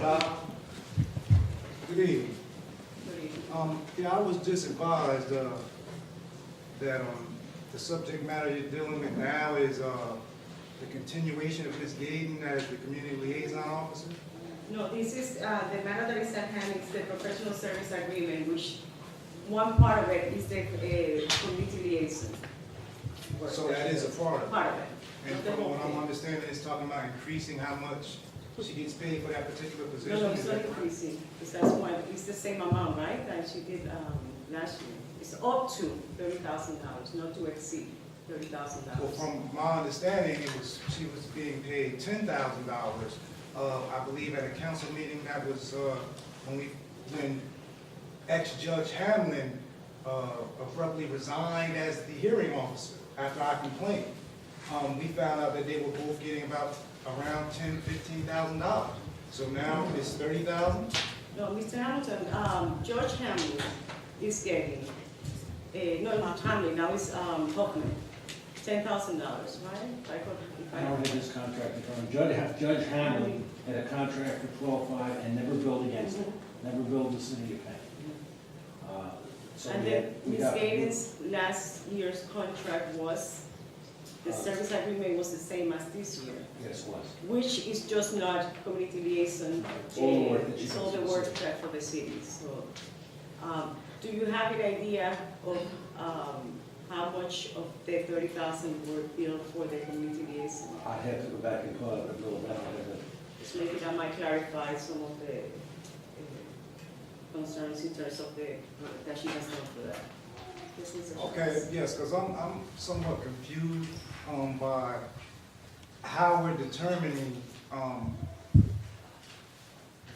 Good evening. Yeah, I was just advised that the subject matter you're dealing with now is the continuation of Ms. Gayden as the community liaison officer. No, this is, the matter that is at hand is the professional service agreement, which one part of it is the community liaison. So that is a part of it. Part of it. And Not the from whole what I'm thing. understanding, it's talking about increasing how much she gets paid for that particular position. No, Is it's that not correct? increasing, because that's why, it's the same amount, right, that she did last year. It's up to $30,000, not to exceed $30,000. Well, from my understanding, she was being paid $10,000. I believe at a council meeting that was when ex-Judge Hamlin abruptly resigned as the hearing officer after I complained. We found out that they were both getting about around $10,000, $15,000. So now it's $30,000. No, Mr. Hamilton, George Hamlin is getting, no, not Hamlin, now it's Hoffman, $10,000, right? I don't have this contract in front of me. Judge Hamlin had a contract for 12.5 and never billed against it, never billed the city of Penn. So And we then had- we Ms. got- Gayden's last year's contract was, the service agreement was the same as this year, Yes, it was. which is just not community liaison. It's all the work that she It's all does the for the work city. that for the city, so. Do you have an idea of how much of the $30,000 were billed for the community liaison? I'd have to go back and pull out the bill, but I don't have it. Just maybe that might clarify some of the concerns in terms of that she has done for that. This is a- Okay, yes, because I'm somewhat confused by how we're determining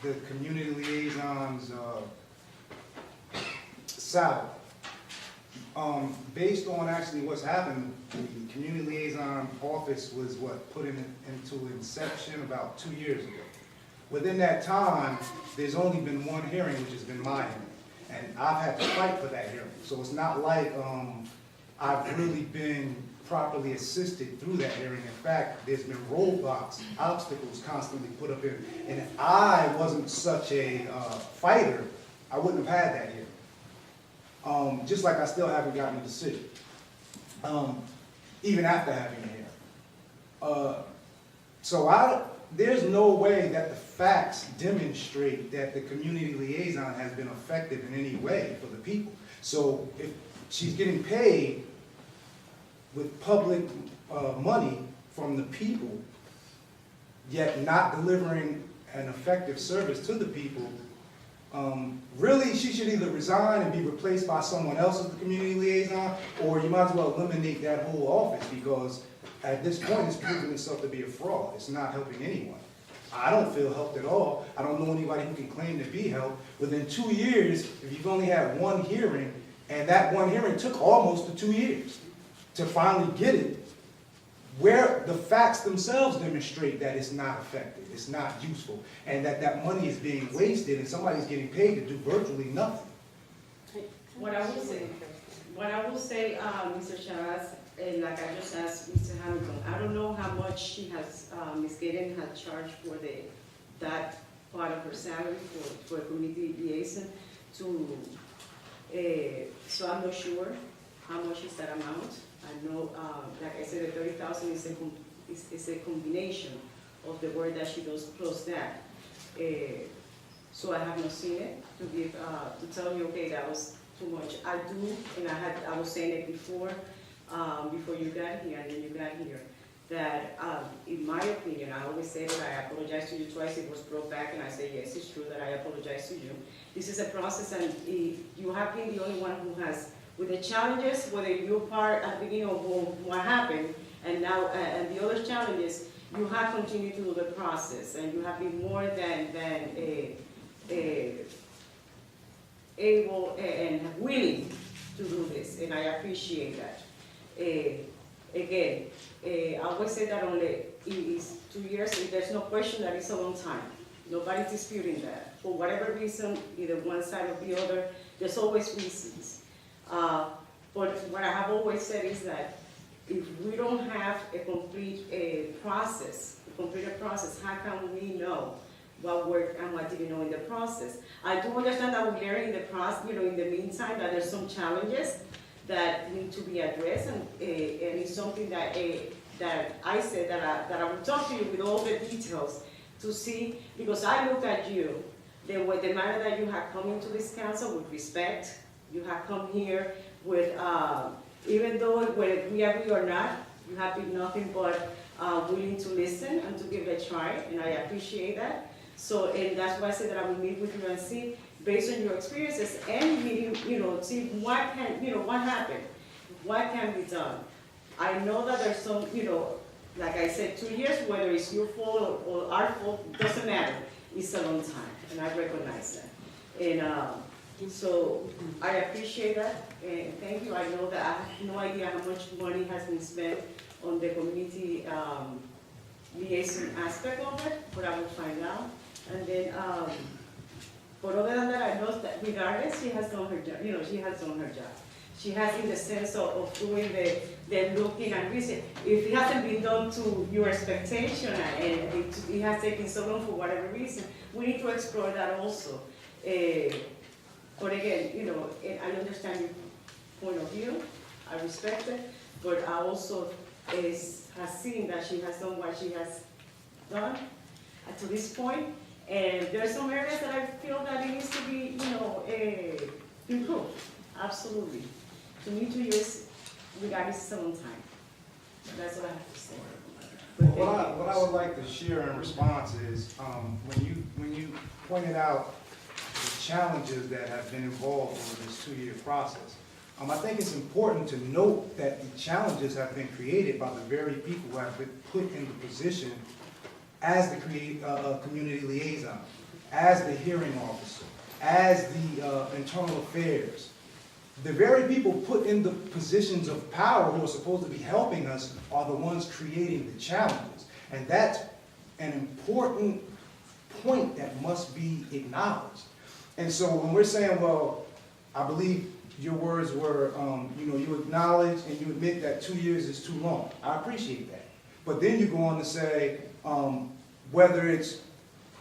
the community liaison's salary. Based on actually what's happened, the community liaison office was put into inception about 2 years ago. Within that time, there's only been one hearing, which has been my hearing. And I've had to fight for that hearing. So it's not like I've really been properly assisted through that hearing. In fact, there's been roadblocks, obstacles constantly put up in. And if I wasn't such a fighter, I wouldn't have had that hearing. Just like I still haven't gotten a decision, even after having a hearing. So there's no way that the facts demonstrate that the community liaison has been effective in any way for the people. So if she's getting paid with public money from the people, yet not delivering an effective service to the people, really she should either resign and be replaced by someone else as the community liaison, or you might as well eliminate that whole office, because at this point it's proven itself to be a fraud. It's not helping anyone. I don't feel helped at all. I don't know anybody who can claim to be helped. Within 2 years, if you've only had one hearing, and that one hearing took almost the 2 years to finally get it, where the facts themselves demonstrate that it's not effective, it's not useful, and that money is being wasted and somebody's getting paid to do virtually nothing. What I will say, Mr. Shabazz, like I just asked Mr. Hamilton, I don't know how much she has, Ms. Gayden had charged for that part of her salary for community liaison so I'm not sure how much is that amount. I know, like I said, the 30,000 is a combination of the work that she does plus that. So I have not seen it to tell you, okay, that was too much. I do, and I was saying it before you got here, and then you got here, that in my opinion, I always say that I apologize to you twice. It was brought back, and I say, yes, it's true that I apologize to you. This is a process, and you have been the only one who has, with the challenges, whether you're part at the beginning of what happened, and now, and the other challenges, you have continued to do the process, and you have been more than able and willing to do this, and I appreciate that. Again, I always say that only it is 2 years, and there's no question that it's a long time. Nobody's disputing that. For whatever reason, either one side or the other, there's always reasons. But what I have always said is that if we don't have a complete process, how can we know what worked and what didn't know in the process. I do understand that we learn in the process, in the meantime, that there's some challenges that need to be addressed, and it's something that I said that I will talk to you with all the details to see, because I look at you, the manner that you have come into this council with respect. You have come here with, even though whether we agree or not, you have been nothing but willing to listen and to give it a try, and I appreciate that. So, and that's why I said that I will meet with you and see, based on your experiences and meeting, see what happened, what can be done. I know that there's some, like I said, 2 years, whether it's your fault or our fault, doesn't matter. It's a long time, and I recognize that. And so I appreciate that, and thank you. I know that I have no idea how much money has been spent on the community liaison aspect of it, but I will find out. And then, but other than that, I know that regardless, she has done her job. She has done her job. She has, in the sense of doing the looking and research. If it hasn't been done to your expectation and it has taken so long for whatever reason, we need to explore that also. But again, I understand your point of view. I respect it, but I also has seen that she has done what she has done to this point. And there are some areas that I feel that it needs to be, improved. Absolutely. To me, 2 years, regardless, is a long time. That's what I have to say. Well, what I would like to share in response is, when you pointed out the challenges that have been involved in this 2-year process, I think it's important to note that the challenges have been created by the very people who have been put in the position as the community liaison, as the hearing officer, as the internal affairs. The very people put in the positions of power who are supposed to be helping us are the ones creating the challenges. And that's an important point that must be acknowledged. And so when we're saying, well, I believe your words were, you acknowledge and you admit that 2 years is too long. I appreciate that. But then you go on to say, whether it's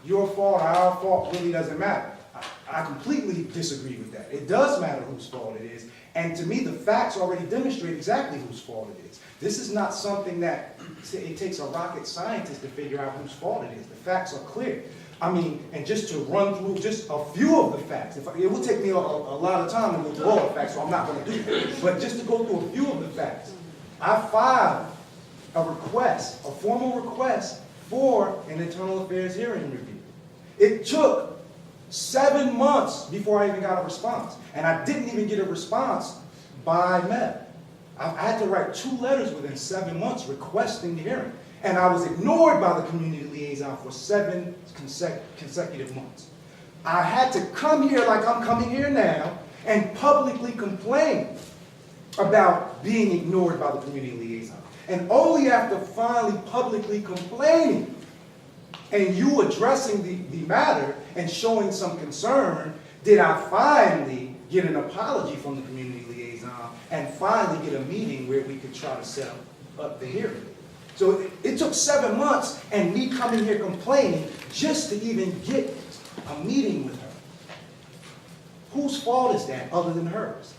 your fault or our fault really doesn't matter. I completely disagree with that. It does matter whose fault it is. And to me, the facts already demonstrate exactly whose fault it is. This is not something that it takes a rocket scientist to figure out whose fault it is. The facts are clear. I mean, and just to run through just a few of the facts, it will take me a lot of time to go through all the facts, so I'm not going to do that. But just to go through a few of the facts, I filed a request, a formal request for an internal affairs hearing review. It took 7 months before I even got a response. And I didn't even get a response by mail. I had to write 2 letters within 7 months requesting the hearing. And I was ignored by the community liaison for 7 consecutive months. I had to come here like I'm coming here now and publicly complain about being ignored by the community liaison. And only after finally publicly complaining and you addressing the matter and showing some concern, did I finally get an apology from the community liaison and finally get a meeting where we could try to set up the hearing. So it took 7 months and me coming here complaining just to even get a meeting with her. Whose fault is that other than hers?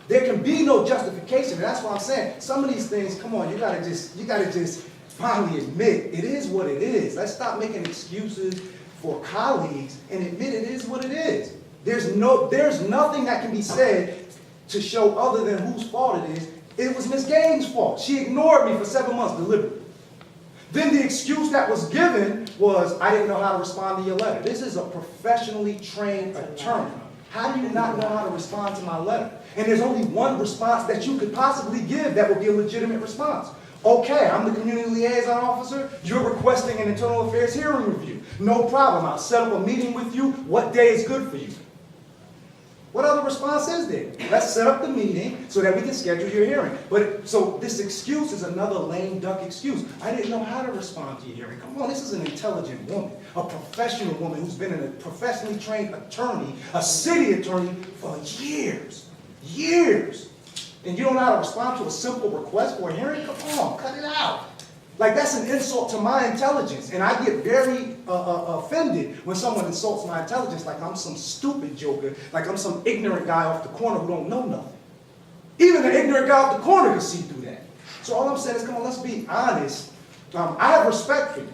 There can be no justification, and that's what I'm saying. Some of these things, come on, you gotta just finally admit it is what it is. Let's stop making excuses for colleagues and admit it is what it is. There's nothing that can be said to show other than whose fault it is. It was Ms. Gayden's fault. She ignored me for 7 months deliberately. Then the excuse that was given was, I didn't know how to respond to your letter. This is a professionally trained attorney. How do you not know how to respond to my letter? And there's only one response that you could possibly give that would be a legitimate response. Okay, I'm the community liaison officer. You're requesting an internal affairs hearing review. No problem. I'll set up a meeting with you. What day is good for you? What other response is there? Let's set up the meeting so that we can schedule your hearing. So this excuse is another lame duck excuse. I didn't know how to respond to your hearing. Come on, this is an intelligent woman, a professional woman who's been a professionally trained attorney, a city attorney for years. Years. And you don't know how to respond to a simple request for a hearing? Come on, cut it out. Like, that's an insult to my intelligence, and I get very offended when someone insults my intelligence, like I'm some stupid joker, like I'm some ignorant guy off the corner who don't know nothing. Even the ignorant guy off the corner can see through that. So all I'm saying is, come on, let's be honest. I have respect for you.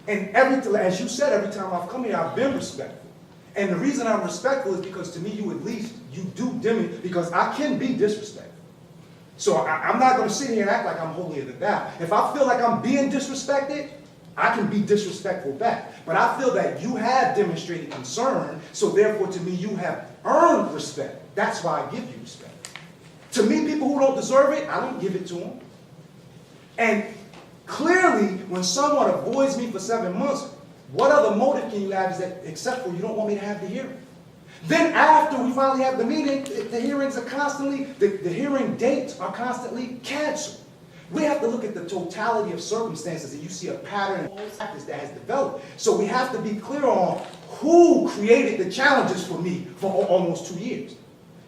And as you said, every time I've come here, I've been respectful. And the reason I'm respectful is because to me, you do demonstrate, because I can be disrespectful. So I'm not going to sit here and act like I'm holier than thou. If I feel like I'm being disrespected, I can be disrespectful back. But I feel that you have demonstrated concern, so therefore to me you have earned respect. That's why I give you respect. To me, people who don't deserve it, I don't give it to them. And clearly, when someone avoids me for 7 months, what other motive can you have is that, except for you don't want me to have the hearing? Then after we finally have the meeting, the hearings are constantly, the hearing dates are constantly canceled. We have to look at the totality of circumstances, and you see a pattern of practice that has developed. So we have to be clear on who created the challenges for me for almost 2 years.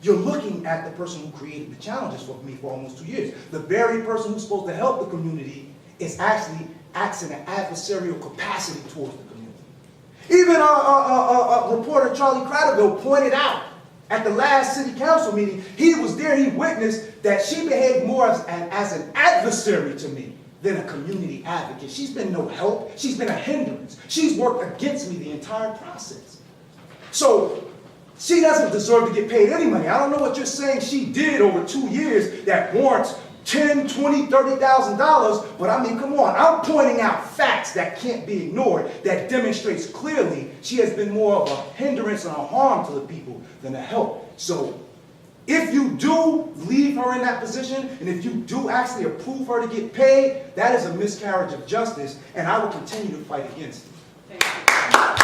You're looking at the person who created the challenges for me for almost 2 years. The very person who's supposed to help the community is actually acts in an adversarial capacity towards the community. Even reporter Charlie Cradaville pointed out at the last city council meeting, he was there, he witnessed that she behaved more as an adversary to me than a community advocate. She's been no help, she's been a hindrance. She's worked against me the entire process. So she doesn't deserve to get paid any money. I don't know what you're saying she did over 2 years that warrants $10,000, $20,000, $30,000, but I mean, come on, I'm pointing out facts that can't be ignored, that demonstrates clearly she has been more of a hindrance and a harm to the people than a help. So if you do leave her in that position, and if you do actually approve her to get paid, that is a miscarriage of justice, and I will continue to fight against it. Thank you.